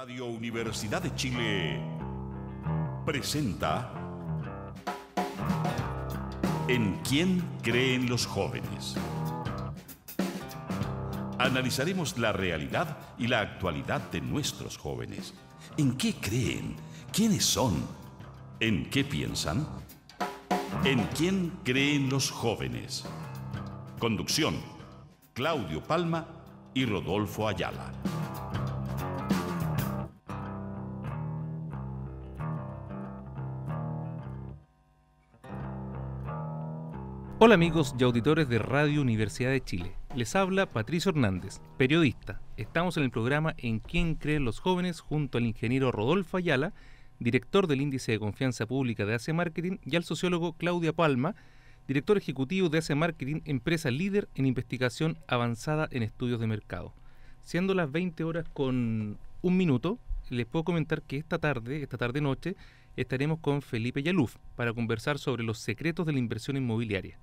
Radio Universidad de Chile presenta ¿En quién creen los jóvenes? Analizaremos la realidad y la actualidad de nuestros jóvenes. ¿En qué creen? ¿Quiénes son? ¿En qué piensan? ¿En quién creen los jóvenes? Conducción: Claudio Palma y Rodolfo Ayala. Hola amigos y auditores de Radio Universidad de Chile. Les habla Patricio Hernández, periodista. Estamos en el programa ¿En quién creen los jóvenes? Junto al ingeniero Rodolfo Ayala, director del Índice de Confianza Pública de AC Marketing, y al sociólogo Claudia Palma, director ejecutivo de AC Marketing, empresa líder en investigación avanzada en estudios de mercado. Siendo las 20 horas con un minuto, les puedo comentar que esta tarde-noche, estaremos con Felipe Yaluf para conversar sobre los secretos de la inversión inmobiliaria.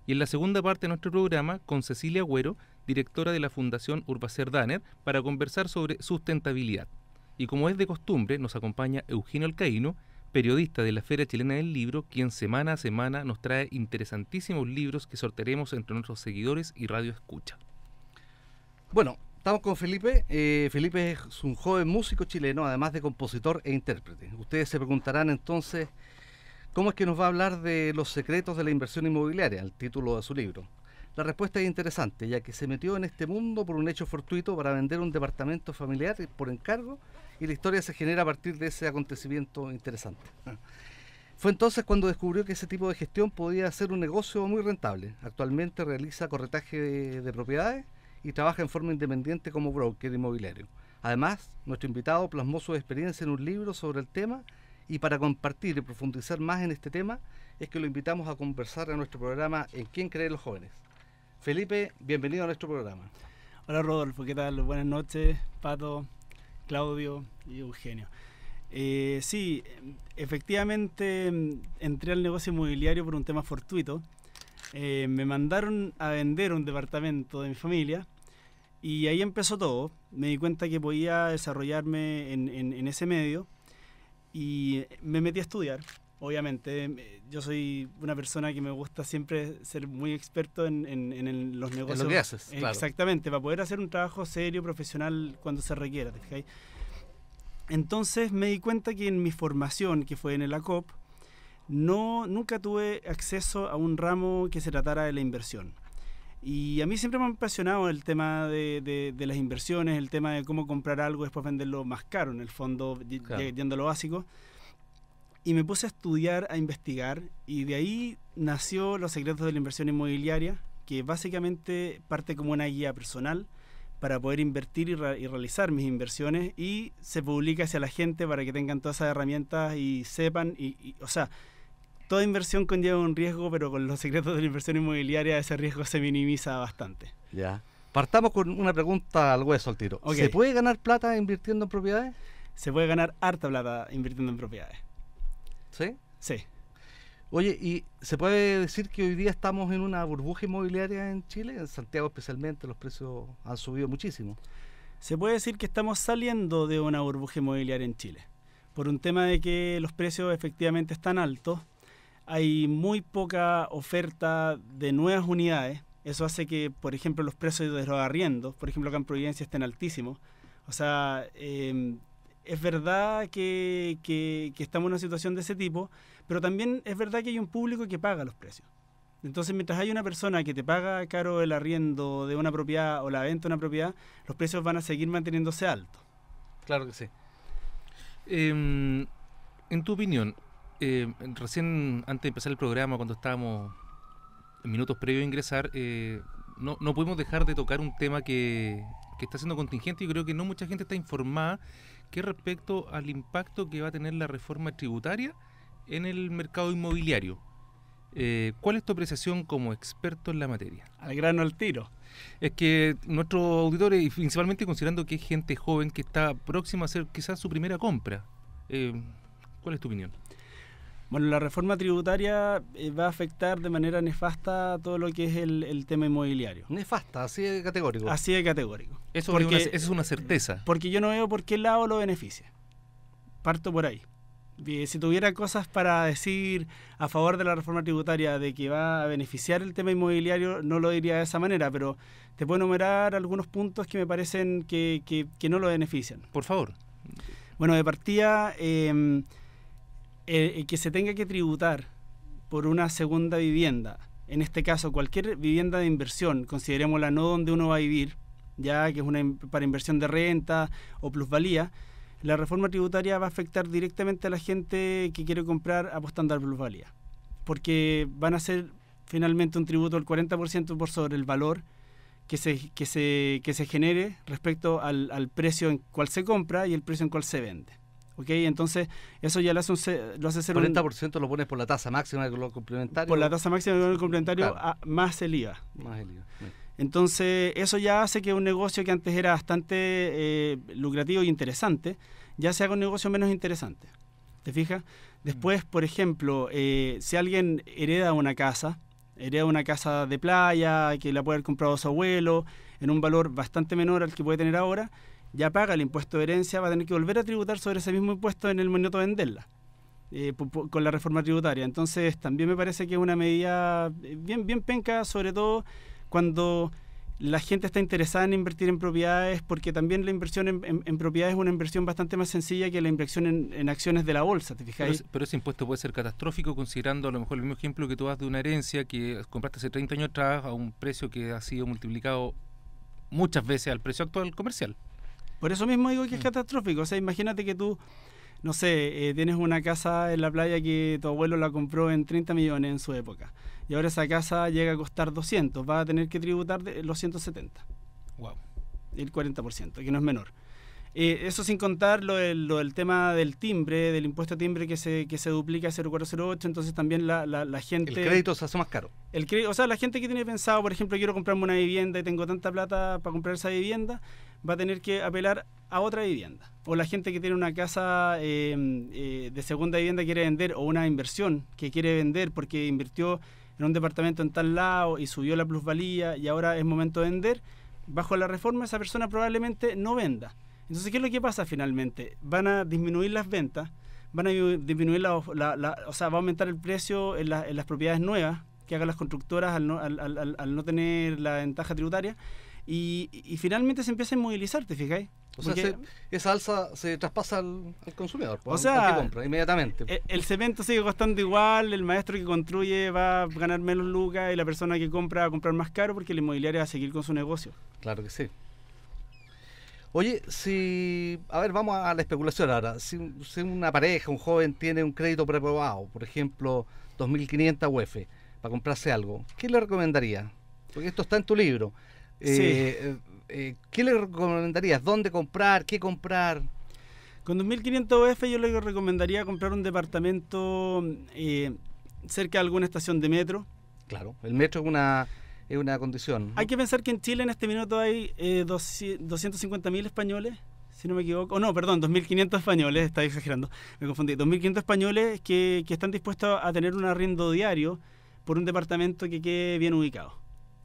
Y en la segunda parte de nuestro programa, con Cecilia Agüero, directora de la Fundación Urbacer Danner, para conversar sobre sustentabilidad. Y como es de costumbre, nos acompaña Eugenio Alcaíno, periodista de la Feria Chilena del Libro, quien semana a semana nos trae interesantísimos libros que sortearemos entre nuestros seguidores y radio escucha. Bueno, estamos con Felipe. Felipe es un joven músico chileno, además de compositor e intérprete. Ustedes se preguntarán entonces, ¿cómo es que nos va a hablar de los secretos de la inversión inmobiliaria, el título de su libro? La respuesta es interesante, ya que se metió en este mundo por un hecho fortuito para vender un departamento familiar por encargo, y la historia se genera a partir de ese acontecimiento interesante. Fue entonces cuando descubrió que ese tipo de gestión podía ser un negocio muy rentable. Actualmente realiza corretaje de propiedades y trabaja en forma independiente como broker inmobiliario. Además, nuestro invitado plasmó su experiencia en un libro sobre el tema, y para compartir y profundizar más en este tema es que lo invitamos a conversar en nuestro programa ¿En quién creen los jóvenes? Felipe, bienvenido a nuestro programa. Hola Rodolfo, ¿qué tal? Buenas noches, Pato, Claudio y Eugenio. Sí, efectivamente entré al negocio inmobiliario por un tema fortuito. Me mandaron a vender un departamento de mi familia y ahí empezó todo. Me di cuenta que podía desarrollarme en ese medio y me metí a estudiar. Obviamente, yo soy una persona que me gusta siempre ser muy experto en los negocios. En lo que haces, claro. Exactamente, para poder hacer un trabajo serio, profesional, cuando se requiera, ¿te fijáis? Entonces me di cuenta que en mi formación, que fue en el ACOP, nunca tuve acceso a un ramo que se tratara de la inversión. Y a mí siempre me ha apasionado el tema de las inversiones, el tema de cómo comprar algo y después venderlo más caro, en el fondo, claro, yendo a lo básico. Y me puse a estudiar, a investigar, y de ahí nació Los secretos de la inversión inmobiliaria, que básicamente parte como una guía personal para poder invertir y realizar mis inversiones, y se publica hacia la gente para que tengan todas esas herramientas y sepan, o sea, toda inversión conlleva un riesgo, pero con Los secretos de la inversión inmobiliaria ese riesgo se minimiza bastante. Ya. Partamos con una pregunta al hueso, al tiro. Okay. ¿Se puede ganar plata invirtiendo en propiedades? Se puede ganar harta plata invirtiendo en propiedades. ¿Sí? Sí. Oye, ¿y se puede decir que hoy día estamos en una burbuja inmobiliaria en Chile? En Santiago especialmente los precios han subido muchísimo. Se puede decir que estamos saliendo de una burbuja inmobiliaria en Chile, por un tema de que los precios efectivamente están altos. Hay muy poca oferta de nuevas unidades. Eso hace que, por ejemplo, los precios de los arriendos, por ejemplo, acá en Providencia, estén altísimos. O sea, es verdad que estamos en una situación de ese tipo, pero también es verdad que hay un público que paga los precios. Entonces, mientras hay una persona que te paga caro el arriendo de una propiedad o la venta de una propiedad, los precios van a seguir manteniéndose altos. Claro que sí. En tu opinión, recién antes de empezar el programa, cuando estábamos en minutos previos a ingresar, no pudimos dejar de tocar un tema que está siendo contingente, y creo que no mucha gente está informada, que es respecto al impacto que va a tener la reforma tributaria en el mercado inmobiliario. ¿Cuál es tu apreciación como experto en la materia? Al grano al tiro. Es que nuestros auditores, y principalmente considerando que es gente joven que está próxima a hacer quizás su primera compra, ¿cuál es tu opinión? Bueno, la reforma tributaria va a afectar de manera nefasta todo lo que es el tema inmobiliario. Nefasta, así de categórico. Así de categórico. Eso es una certeza. Porque yo no veo por qué lado lo beneficia. Parto por ahí. Si tuviera cosas para decir a favor de la reforma tributaria de que va a beneficiar el tema inmobiliario, no lo diría de esa manera, pero te puedo enumerar algunos puntos que me parecen que no lo benefician. Por favor. Bueno, de partida, que se tenga que tributar por una segunda vivienda, en este caso cualquier vivienda de inversión, considerémosla no donde uno va a vivir, ya que es para inversión de renta o plusvalía, la reforma tributaria va a afectar directamente a la gente que quiere comprar apostando a plusvalía, porque van a ser finalmente un tributo del 40% por sobre el valor que se genere respecto al precio en cual se compra y el precio en cual se vende. ¿Ok? Entonces, eso ya lo hace ser 40% lo pones por la tasa máxima de lo complementario. Por la tasa máxima de lo complementario, claro, más el IVA. Más el IVA. Entonces, eso ya hace que un negocio que antes era bastante lucrativo e interesante, ya se haga un negocio menos interesante. ¿Te fijas? Después, por ejemplo, si alguien hereda una casa de playa, que la puede haber comprado su abuelo, en un valor bastante menor al que puede tener ahora, ya paga el impuesto de herencia, va a tener que volver a tributar sobre ese mismo impuesto en el momento de venderla, con la reforma tributaria. Entonces, también me parece que es una medida bien penca, sobre todo cuando la gente está interesada en invertir en propiedades, porque también la inversión en propiedades es una inversión bastante más sencilla que la inversión en acciones de la bolsa, ¿te fijáis? Pero ese impuesto puede ser catastrófico, considerando a lo mejor el mismo ejemplo que tú das de una herencia que compraste hace 30 años atrás a un precio que ha sido multiplicado muchas veces al precio actual comercial. Por eso mismo digo que es catastrófico. O sea, imagínate que tú, no sé, tienes una casa en la playa que tu abuelo la compró en 30 millones en su época. Y ahora esa casa llega a costar 200. Vas a tener que tributar los 170. Wow. El 40%, que no es menor. Eso sin contar lo del tema del timbre, del impuesto a timbre que se duplica a 0,408. Entonces también la gente... El crédito se hace más caro. O sea, la gente que tiene pensado, por ejemplo, quiero comprarme una vivienda y tengo tanta plata para comprar esa vivienda, va a tener que apelar a otra vivienda. O la gente que tiene una casa de segunda vivienda quiere vender, o una inversión que quiere vender porque invirtió en un departamento en tal lado y subió la plusvalía y ahora es momento de vender. Bajo la reforma esa persona probablemente no venda. Entonces, ¿qué es lo que pasa finalmente? Van a disminuir las ventas, van a disminuir o sea, va a aumentar el precio en las propiedades nuevas que hagan las constructoras al no tener la ventaja tributaria, y finalmente se empieza a inmovilizar, ¿te fijáis? O sea, esa alza se traspasa al consumidor, o sea, al que compra inmediatamente. El cemento sigue costando igual, el maestro que construye va a ganar menos lucas y la persona que compra va a comprar más caro porque la inmobiliaria va a seguir con su negocio. Claro que sí. Oye, a ver, vamos a la especulación ahora. Si una pareja, un joven tiene un crédito preaprobado, por ejemplo, 2.500 UF, para comprarse algo, ¿qué le recomendaría? Porque esto está en tu libro. Sí. ¿Qué le recomendarías? ¿Dónde comprar? ¿Qué comprar? Con 2.500 UF yo le recomendaría comprar un departamento cerca de alguna estación de metro. Claro, el metro es una condición, ¿no? Hay que pensar que en Chile en este minuto hay 250.000 españoles, si no me equivoco. O no, perdón, 2.500 españoles, estaba exagerando, me confundí. 2.500 españoles que están dispuestos a tener un arriendo diario por un departamento que quede bien ubicado.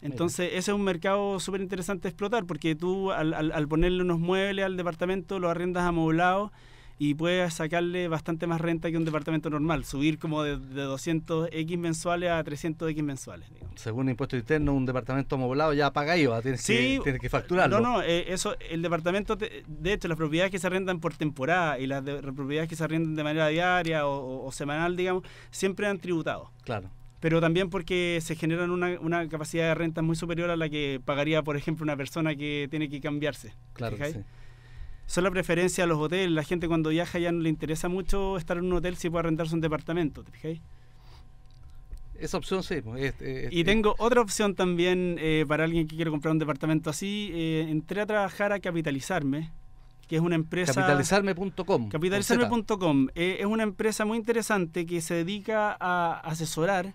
Entonces, ese es un mercado súper interesante de explotar, porque tú al ponerle unos muebles al departamento, lo arriendas amoblado y puedes sacarle bastante más renta que un departamento normal, subir como de 200X mensuales a 300X mensuales. Digamos. Según impuesto interno, un departamento amoblado ya paga IVA, tienes que facturarlo. Eso, el departamento, de hecho, las propiedades que se arrendan por temporada y las propiedades que se arrendan de manera diaria o semanal, digamos, siempre han tributado. Claro. Pero también porque se generan una capacidad de renta muy superior a la que pagaría, por ejemplo, una persona que tiene que cambiarse. Claro que sí. Son la preferencia a los hoteles. La gente cuando viaja ya no le interesa mucho estar en un hotel si puede arrendarse un departamento, ¿te fijáis? Esa opción sí. Y tengo otra opción también para alguien que quiere comprar un departamento así. Entré a trabajar a Capitalizarme, que es una empresa... Capitalizarme.com. Capitalizarme.com. Es una empresa muy interesante que se dedica a asesorar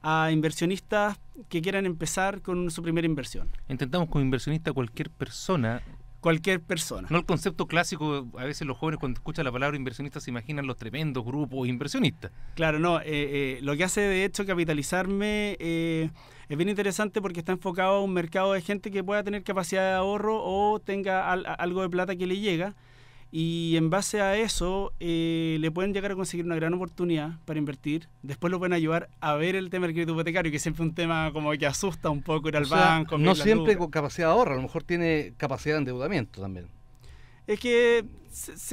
a inversionistas que quieran empezar con su primera inversión. Intentamos como inversionista cualquier persona cualquier persona. No el concepto clásico, a veces los jóvenes cuando escuchan la palabra inversionista se imaginan los tremendos grupos inversionistas. Claro, no, lo que hace de hecho Capitalizarme es bien interesante porque está enfocado a un mercado de gente que pueda tener capacidad de ahorro o tenga algo de plata que le llega, y en base a eso le pueden llegar a conseguir una gran oportunidad para invertir. Después lo pueden ayudar a ver el tema del crédito hipotecario, que es siempre un tema como que asusta un poco ir al banco. No siempre con capacidad de ahorro, a lo mejor tiene capacidad de endeudamiento también. Es que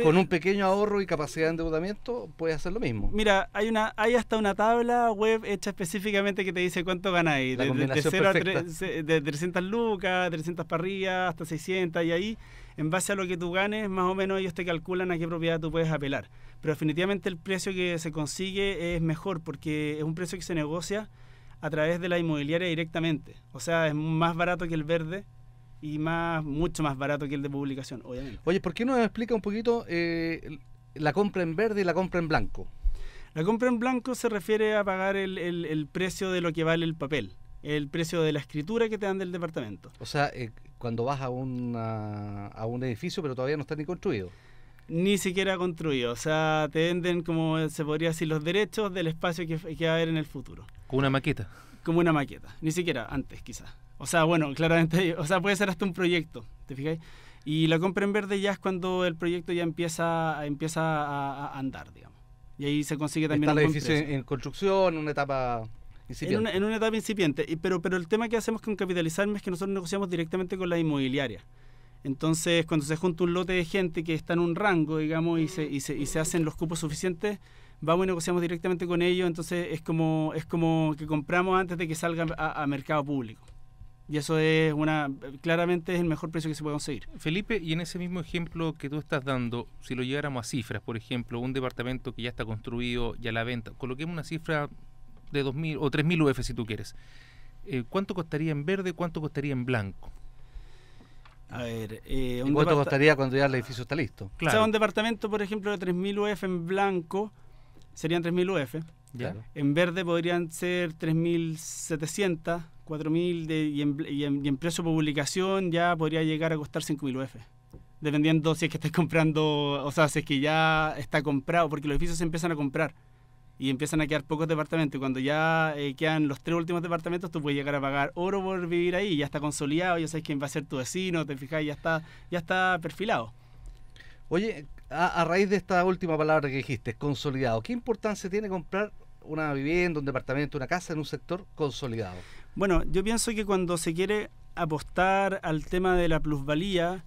con un pequeño ahorro y capacidad de endeudamiento puede hacer lo mismo. Mira, hay hasta una tabla web hecha específicamente que te dice cuánto ganáis. De 300 lucas, 300 para arriba, hasta 600, y ahí, en base a lo que tú ganes, más o menos ellos te calculan a qué propiedad tú puedes apelar. Pero definitivamente el precio que se consigue es mejor porque es un precio que se negocia a través de la inmobiliaria directamente. O sea, es más barato que el verde y mucho más barato que el de publicación, obviamente. Oye, ¿por qué no me explica un poquito la compra en verde y la compra en blanco? La compra en blanco se refiere a pagar el precio de lo que vale el papel, el precio de la escritura que te dan del departamento. O sea, cuando vas a un edificio pero todavía no está ni construido. Ni siquiera construido, o sea, te venden, como se podría decir, los derechos del espacio que va a haber en el futuro. Como una maqueta. Como una maqueta, ni siquiera antes quizás. O sea, bueno, claramente, o sea, puede ser hasta un proyecto, ¿te fijáis? Y la compra en verde ya es cuando el proyecto ya empieza a andar, digamos. Y ahí se consigue también está el edificio en construcción, en una etapa incipiente. En una etapa incipiente. Pero el tema que hacemos con Capitalizarme es que nosotros negociamos directamente con la inmobiliaria. Entonces, cuando se junta un lote de gente que está en un rango, digamos, y se hacen los cupos suficientes, vamos y negociamos directamente con ellos. Entonces es como que compramos antes de que salga a mercado público. Y eso es claramente es el mejor precio que se puede conseguir. Felipe, y en ese mismo ejemplo que tú estás dando, si lo lleváramos a cifras, por ejemplo, un departamento que ya está construido y a la venta, coloquemos una cifra de 2.000 o 3.000 UF si tú quieres. ¿Cuánto costaría en verde, cuánto costaría en blanco? A ver, ¿cuánto costaría cuando ya el edificio está listo? Claro. O sea, un departamento, por ejemplo, de 3.000 UF en blanco serían 3.000 UF. Claro. En verde podrían ser 3.700, 4.000 y en precio por publicación ya podría llegar a costar 5.000 UF. Dependiendo si es que estés comprando, o sea, si es que ya está comprado, porque los edificios se empiezan a comprar y empiezan a quedar pocos departamentos. Y cuando ya quedan los 3 últimos departamentos, tú puedes llegar a pagar oro por vivir ahí, ya está consolidado, ya sabes quién va a ser tu vecino, te fijas, ya está perfilado. Oye, a raíz de esta última palabra que dijiste, consolidado, ¿qué importancia tiene comprar una vivienda, un departamento, una casa en un sector consolidado? Bueno, yo pienso que cuando se quiere apostar al tema de la plusvalía,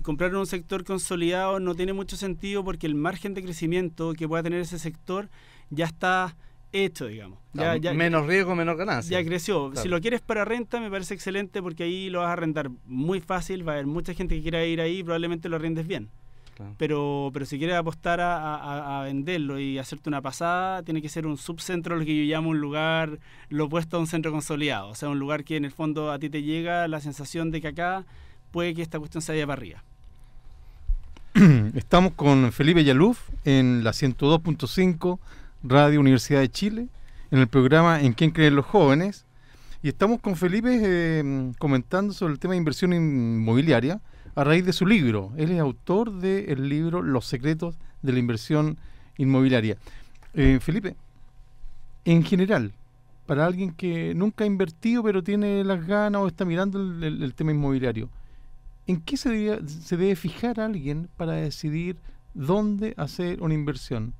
comprar en un sector consolidado no tiene mucho sentido porque el margen de crecimiento que pueda tener ese sector ya está hecho, digamos. Ya, menos riesgo, menor ganancia. Ya creció. Claro. Si lo quieres para renta me parece excelente porque ahí lo vas a arrendar muy fácil, va a haber mucha gente que quiera ir ahí, probablemente lo arrendes bien. Claro. Pero si quieres apostar a venderlo y hacerte una pasada, tiene que ser un subcentro, lo que yo llamo un lugar, lo opuesto a un centro consolidado. O sea, un lugar que en el fondo a ti te llega la sensación de que acá puede que esta cuestión se vaya para arriba. Estamos con Felipe Yaluf en la 102.5 Radio Universidad de Chile, en el programa En quién creen los jóvenes. Y estamos con Felipe comentando sobre el tema de inversión inmobiliaria a raíz de su libro. Él es autor del libro Los secretos de la inversión inmobiliaria. Felipe, en general, para alguien que nunca ha invertido pero tiene las ganas o está mirando el tema inmobiliario, ¿en qué se debe fijar alguien para decidir dónde hacer una inversión?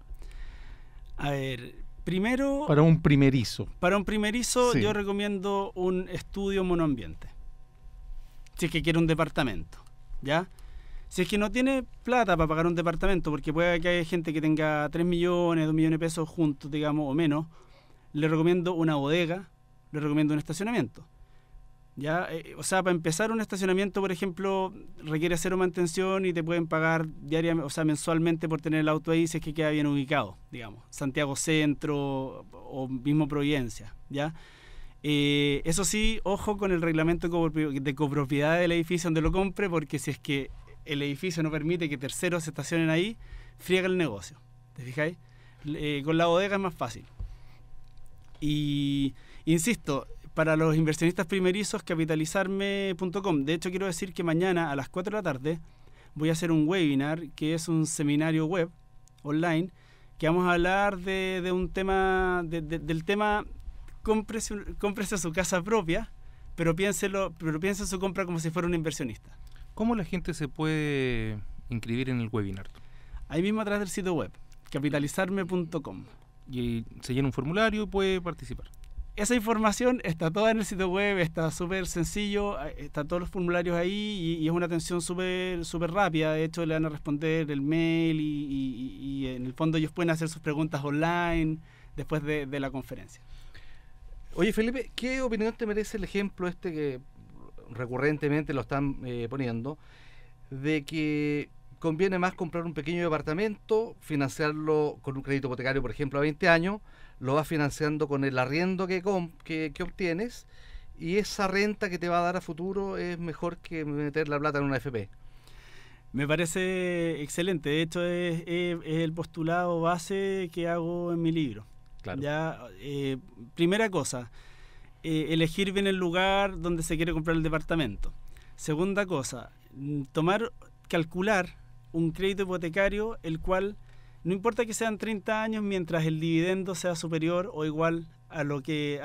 A ver, primero... Para un primerizo. Sí. Yo recomiendo un estudio monoambiente. Si es que quiere un departamento, ¿ya? Si es que no tiene plata para pagar un departamento, porque puede que haya gente que tenga 3 millones, 2 millones de pesos juntos, digamos, o menos, le recomiendo una bodega, le recomiendo un estacionamiento. ¿Ya? O sea, para empezar un estacionamiento, por ejemplo, requiere cero mantención y te pueden pagar diariamente, o sea, mensualmente por tener el auto ahí si es que queda bien ubicado, digamos, Santiago Centro o mismo Providencia, ¿ya? Eso sí, ojo con el reglamento de copropiedad del edificio donde lo compre, porque si es que el edificio no permite que terceros se estacionen ahí, friega el negocio, ¿te fijáis? Con la bodega es más fácil. Y, insisto, para los inversionistas primerizos, capitalizarme.com. De hecho, quiero decir que mañana a las 4 de la tarde voy a hacer un webinar, que es un seminario web online, que vamos a hablar de un tema, del tema cómprese su casa propia, pero piense en su compra como si fuera un inversionista. ¿Cómo la gente se puede inscribir en el webinar? Ahí mismo atrás del sitio web, capitalizarme.com. Y se llena un formulario y puede participar. Esa información está toda en el sitio web, está súper sencillo, están todos los formularios ahí y es una atención súper rápida. De hecho, le van a responder el mail y en el fondo ellos pueden hacer sus preguntas online después de la conferencia. Oye, Felipe, ¿qué opinión te merece el ejemplo que recurrentemente lo están poniendo, de que conviene más comprar un pequeño departamento, financiarlo con un crédito hipotecario, por ejemplo, a 20 años, lo vas financiando con el arriendo que obtienes, y esa renta que te va a dar a futuro es mejor que meter la plata en una AFP? Me parece excelente. De hecho, es el postulado base que hago en mi libro. Claro. Ya, primera cosa, elegir bien el lugar donde se quiere comprar el departamento. Segunda cosa, calcular un crédito hipotecario, el cual no importa que sean 30 años, mientras el dividendo sea superior o igual a lo que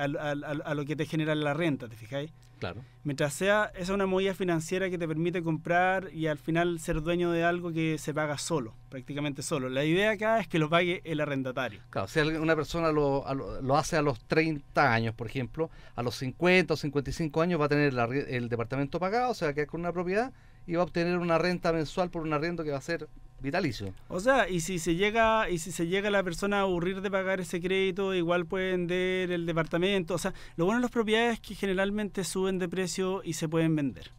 te genera la renta, ¿te fijáis? Claro. Mientras esa es una movida financiera que te permite comprar y al final ser dueño de algo que se paga solo, prácticamente solo. La idea acá es que lo pague el arrendatario. Claro, si una persona lo hace a los 30 años, por ejemplo, a los 50 o 55 años va a tener el departamento pagado, se va a quedar con una propiedad y va a obtener una renta mensual por un arriendo que va a ser vitalicio. O sea, y si se llega la persona a aburrir de pagar ese crédito, igual puede vender el departamento. O sea, lo bueno de las propiedades es que generalmente suben de precio y se pueden vender.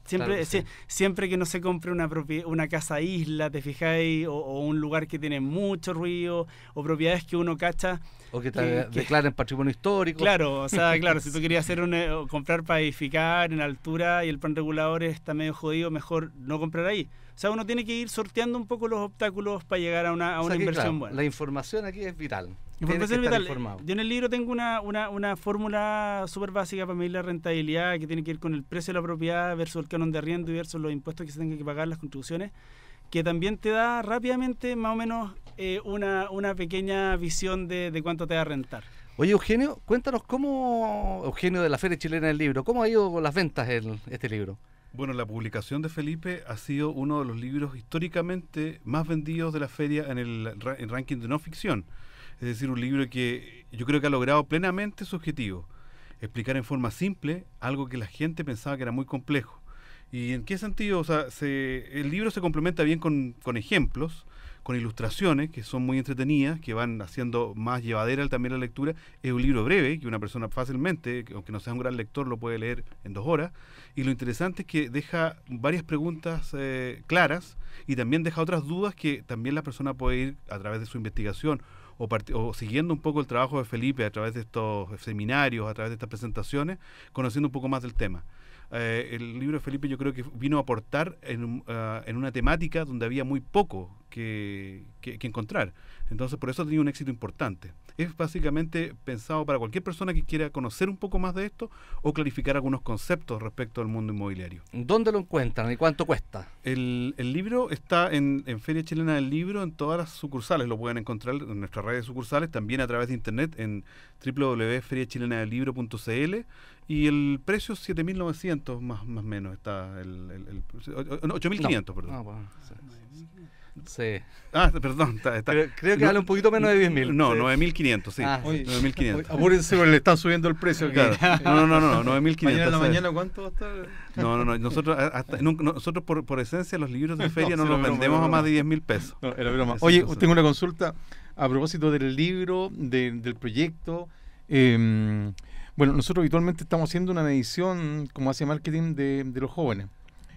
Siempre, claro, sí. Siempre que no se compre una casa isla, te fijáis, o un lugar que tiene mucho ruido, o propiedades que uno cacha. O que te declaren patrimonio histórico. Claro, o sea, claro, si tú querías comprar para edificar en altura y el plan regulador está medio jodido, mejor no comprar ahí. O sea, uno tiene que ir sorteando un poco los obstáculos para llegar a una inversión claro, buena. La información aquí es vital. Información vital. Yo en el libro tengo una fórmula súper básica para medir la rentabilidad, que tiene que ir con el precio de la propiedad versus el canon de arriendo y versus los impuestos que se tengan que pagar, las contribuciones, que también te da rápidamente más o menos una pequeña visión de cuánto te va a rentar. Oye, Eugenio, cuéntanos Eugenio de la Feria Chilena del Libro, ¿cómo ha ido con las ventas este libro? Bueno, la publicación de Felipe ha sido uno de los libros históricamente más vendidos de la feria en el ranking de no ficción. Es decir, un libro que yo creo que ha logrado plenamente su objetivo: explicar en forma simple algo que la gente pensaba que era muy complejo. ¿Y en qué sentido? O sea, el libro se complementa bien con ejemplos, con ilustraciones que son muy entretenidas, que van haciendo más llevadera también la lectura. Es un libro breve, que una persona fácilmente, aunque no sea un gran lector, lo puede leer en 2 horas. Y lo interesante es que deja varias preguntas claras, y también deja otras dudas que también la persona puede ir a través de su investigación o siguiendo un poco el trabajo de Felipe a través de estos seminarios, a través de estas presentaciones, conociendo un poco más del tema. El libro de Felipe yo creo que vino a aportar en una temática donde había muy poco que encontrar. Entonces, por eso ha tenido un éxito importante. Es básicamente pensado para cualquier persona que quiera conocer un poco más de esto o clarificar algunos conceptos respecto al mundo inmobiliario. ¿Dónde lo encuentran y cuánto cuesta? El libro está en Feria Chilena del Libro, en todas las sucursales. Lo pueden encontrar en nuestra red de sucursales, también a través de internet en www.feriachilenadelibro.cl, y el precio es 7.900 más o menos. Está 8.500, perdón. No, bueno, sí. Ah, perdón. Creo que vale un poquito menos de 10.000. No, 9.500, sí. Ah, 9.500. Apúrense, le están subiendo el precio. Claro. No, 9.500. Mañana en la mañana, ¿cuánto va a estar? No. Nosotros por esencia, los libros de feria no los vendemos a más de 10.000 pesos. No, era broma. Oye, tengo una consulta a propósito del libro, del proyecto. Bueno, nosotros habitualmente estamos haciendo una medición, como hace marketing, de los jóvenes.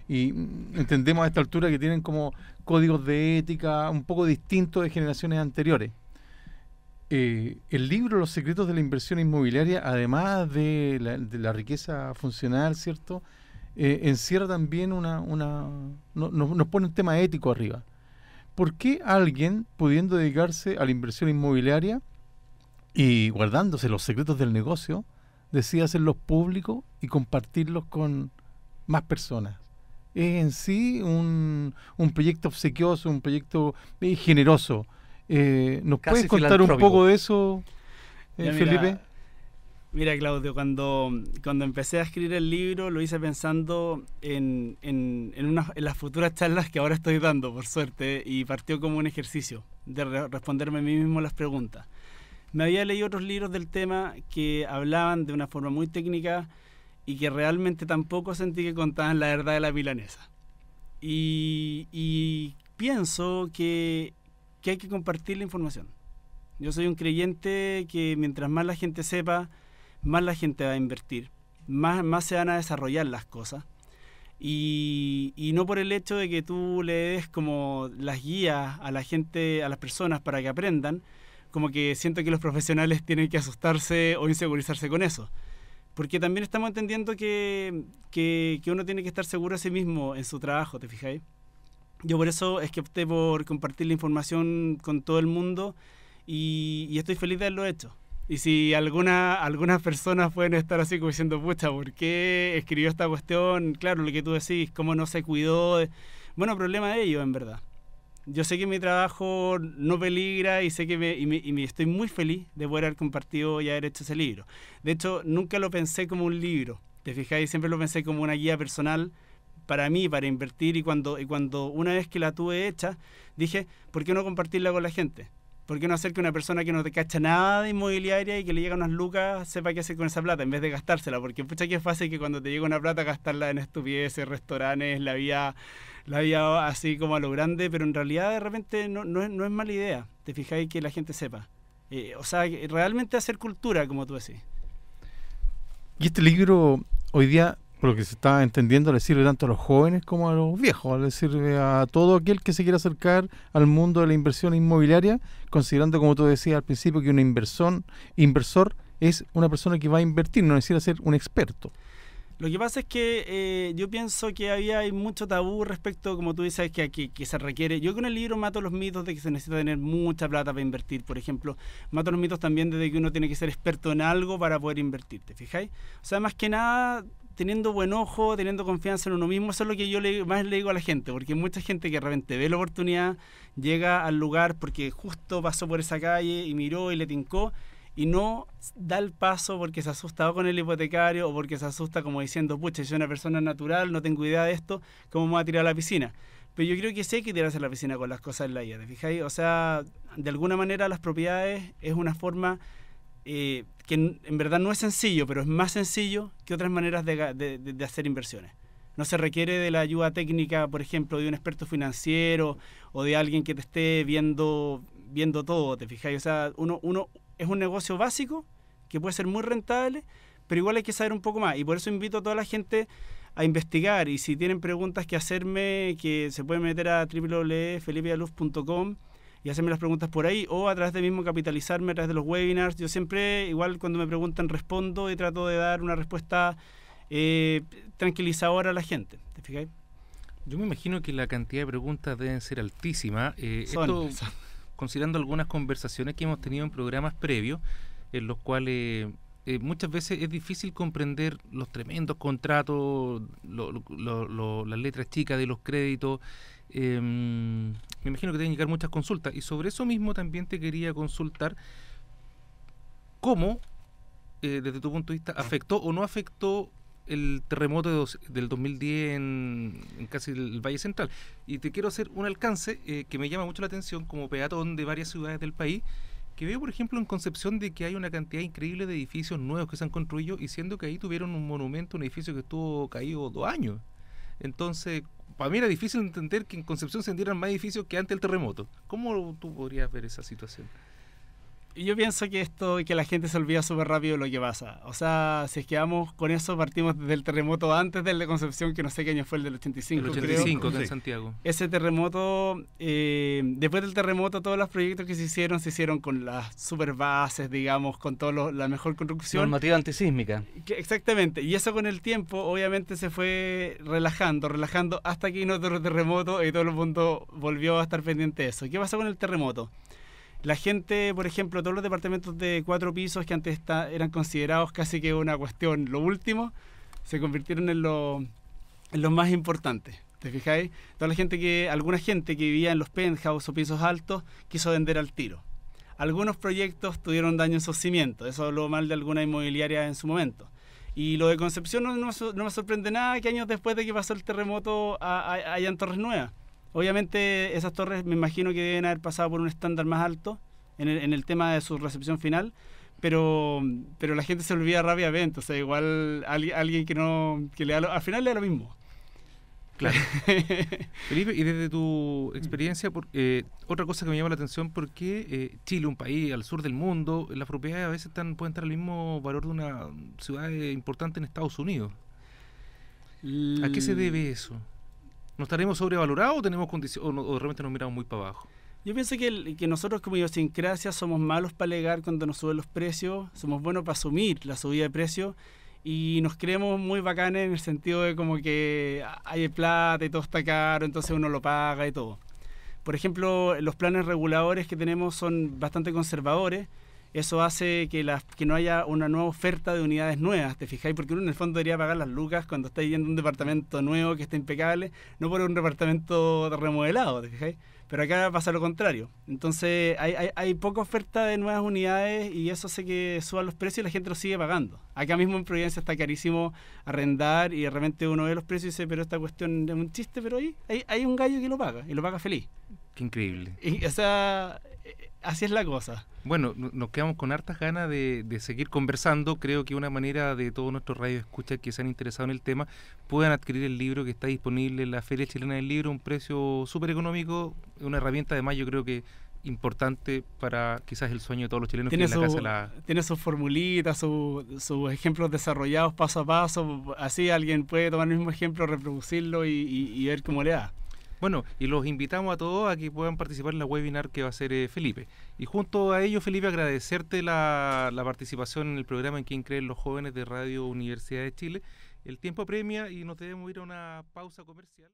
Y entendemos a esta altura que tienen como códigos de ética un poco distintos de generaciones anteriores. El libro Los secretos de la inversión inmobiliaria, además de la riqueza funcional, ¿cierto?, encierra también nos pone un tema ético arriba. ¿Por qué alguien, pudiendo dedicarse a la inversión inmobiliaria y guardándose los secretos del negocio, decide hacerlos públicos y compartirlos con más personas. Es en sí un proyecto obsequioso, un proyecto generoso. ¿Nos Casi puedes contar un filantrópico. poco de eso, Ya, Felipe? Mira, Claudio, cuando empecé a escribir el libro lo hice pensando en las futuras charlas que ahora estoy dando, por suerte, y partió como un ejercicio de responderme a mí mismo las preguntas. Me había leído otros libros del tema que hablaban de una forma muy técnica y que realmente tampoco sentí que contaban la verdad de la milanesa. Y pienso que hay que compartir la información. Yo soy un creyente que mientras más la gente sepa, más la gente va a invertir, más se van a desarrollar las cosas. Y no por el hecho de que tú le des como las guías a la gente, a las personas para que aprendan, como que siento que los profesionales tienen que asustarse o insegurizarse con eso. Porque también estamos entendiendo que uno tiene que estar seguro de sí mismo en su trabajo, ¿te fijáis? Yo por eso es que opté por compartir la información con todo el mundo y estoy feliz de haberlo hecho. Y si algunas personas pueden estar así como diciendo, pucha, ¿por qué escribió esta cuestión? Claro, lo que tú decís, cómo no se cuidó. Bueno, problema de ellos, en verdad. Yo sé que mi trabajo no peligra y sé que me estoy muy feliz de poder haber compartido y haber hecho ese libro. De hecho, nunca lo pensé como un libro. ¿Te fijáis? Siempre lo pensé como una guía personal para mí, para invertir. Y cuando una vez que la tuve hecha, dije, ¿por qué no compartirla con la gente? ¿Por qué no hacer que una persona que no te cacha nada de inmobiliaria y que le llegan unas lucas sepa qué hacer con esa plata en vez de gastársela? Porque pucha que es fácil que cuando te llega una plata gastarla en estupideces, restaurantes, la vía así como a lo grande, pero en realidad de repente no es mala idea. Te fijáis que la gente sepa. O sea, realmente hacer cultura, como tú decís. Y este libro hoy día, por lo que se está entendiendo, le sirve tanto a los jóvenes como a los viejos, le sirve a todo aquel que se quiera acercar al mundo de la inversión inmobiliaria, considerando, como tú decías al principio, que un inversor es una persona que va a invertir, no necesita ser un experto. Lo que pasa es que yo pienso que hay mucho tabú respecto, como tú dices, que se requiere. Yo con el libro mato los mitos de que se necesita tener mucha plata para invertir, por ejemplo. Mato los mitos también de que uno tiene que ser experto en algo para poder invertir, ¿te fijáis? O sea, más que nada, teniendo buen ojo, teniendo confianza en uno mismo, eso es lo que yo más le digo a la gente, porque mucha gente que de repente ve la oportunidad, llega al lugar porque justo pasó por esa calle y miró y le tincó, y no da el paso porque se asusta con el hipotecario o porque se asusta como diciendo, pucha, soy una persona natural, no tengo idea de esto, ¿cómo me voy a tirar a la piscina? Pero yo creo que sí hay que tirarse a la piscina con las cosas en la vida, ¿te fijáis? O sea, de alguna manera las propiedades es una forma que en verdad no es sencillo, pero es más sencillo que otras maneras de hacer inversiones. No se requiere de la ayuda técnica, por ejemplo, de un experto financiero o de alguien que te esté viendo todo, ¿te fijáis? O sea, uno es un negocio básico que puede ser muy rentable, pero igual hay que saber un poco más. Y por eso invito a toda la gente a investigar. Y si tienen preguntas que hacerme, que se pueden meter a www.felipealuz.com y hacerme las preguntas por ahí, o a través de mismo capitalizarme a través de los webinars. Yo siempre, igual cuando me preguntan, respondo y trato de dar una respuesta tranquilizadora a la gente. ¿Te fijáis? Yo me imagino que la cantidad de preguntas deben ser altísima. Esto, considerando algunas conversaciones que hemos tenido en programas previos, en los cuales muchas veces es difícil comprender los tremendos contratos, las letras chicas de los créditos. Me imagino que deben llegar muchas consultas, y sobre eso mismo también te quería consultar cómo, desde tu punto de vista, afectó o no afectó el terremoto del 2010 en casi el Valle Central. Y te quiero hacer un alcance que me llama mucho la atención como peatón de varias ciudades del país, que veo, por ejemplo, en Concepción, de que hay una cantidad increíble de edificios nuevos que se han construido, y siendo que ahí tuvieron un monumento, un edificio que estuvo caído 2 años. Entonces, para mí era difícil entender que en Concepción se vendieran más edificios que antes del terremoto. ¿Cómo tú podrías ver esa situación? Y yo pienso que la gente se olvida súper rápido lo que pasa. O sea, si es que vamos con eso, partimos desde el terremoto antes del de Concepción, que no sé qué año fue, el del 85, el 85, creo. en Santiago. Ese terremoto, después del terremoto, todos los proyectos que se hicieron con las super bases, digamos, con la mejor construcción. Normativa antisísmica. Exactamente. Y eso con el tiempo, obviamente, se fue relajando, hasta que vino otro terremoto y todo el mundo volvió a estar pendiente de eso. ¿Qué pasó con el terremoto? La gente, por ejemplo, todos los departamentos de 4 pisos que antes eran considerados casi que una cuestión, lo último, se convirtieron en los más importantes. ¿Te fijáis? Alguna gente que vivía en los penthouse o pisos altos quiso vender al tiro. Algunos proyectos tuvieron daño en sus cimientos. Eso habló mal de alguna inmobiliaria en su momento. Y lo de Concepción no me sorprende nada que años después de que pasó el terremoto hayan torres nuevas. Obviamente esas torres me imagino que deben haber pasado por un estándar más alto en el tema de su recepción final, pero la gente se olvida rápidamente. O sea, igual alguien que al final le da lo mismo. Claro. Felipe, y desde tu experiencia, otra cosa que me llama la atención, porque Chile, un país al sur del mundo, las propiedades a veces pueden estar al mismo valor de una ciudad importante en Estados Unidos. ¿A qué se debe eso? ¿Nos estaremos sobrevalorados o tenemos condiciones, o realmente nos miramos muy para abajo? Yo pienso que nosotros como idiosincrasia somos malos para alegar cuando nos suben los precios, somos buenos para asumir la subida de precios y nos creemos muy bacanes en el sentido de como que hay plata y todo está caro, entonces uno lo paga y todo. Por ejemplo, los planes reguladores que tenemos son bastante conservadores. Eso hace que no haya una nueva oferta de unidades nuevas, ¿te fijáis? Porque uno en el fondo debería pagar las lucas cuando está yendo a un departamento nuevo que está impecable, no por un departamento remodelado, ¿te fijáis? Pero acá pasa lo contrario. Entonces hay poca oferta de nuevas unidades y eso hace que suban los precios y la gente los sigue pagando. Acá mismo en Providencia está carísimo arrendar y de repente uno ve los precios y dice, pero esta cuestión es un chiste, pero hay un gallo que lo paga y lo paga feliz. Qué increíble. Y, o sea, así es la cosa. Bueno, nos quedamos con hartas ganas de seguir conversando. Creo que una manera de todos nuestros radioescuchas que se han interesado en el tema puedan adquirir el libro que está disponible en la Feria Chilena del Libro, un precio súper económico, una herramienta además yo creo que importante para quizás el sueño de todos los chilenos. Tiene sus formulitas, sus ejemplos desarrollados paso a paso, así alguien puede tomar el mismo ejemplo, reproducirlo y ver cómo le da. Bueno, y los invitamos a todos a que puedan participar en la webinar que va a hacer Felipe. Y junto a ello, Felipe, agradecerte la participación en el programa En Quién Creen los Jóvenes de Radio Universidad de Chile. El tiempo apremia y nos debemos ir a una pausa comercial.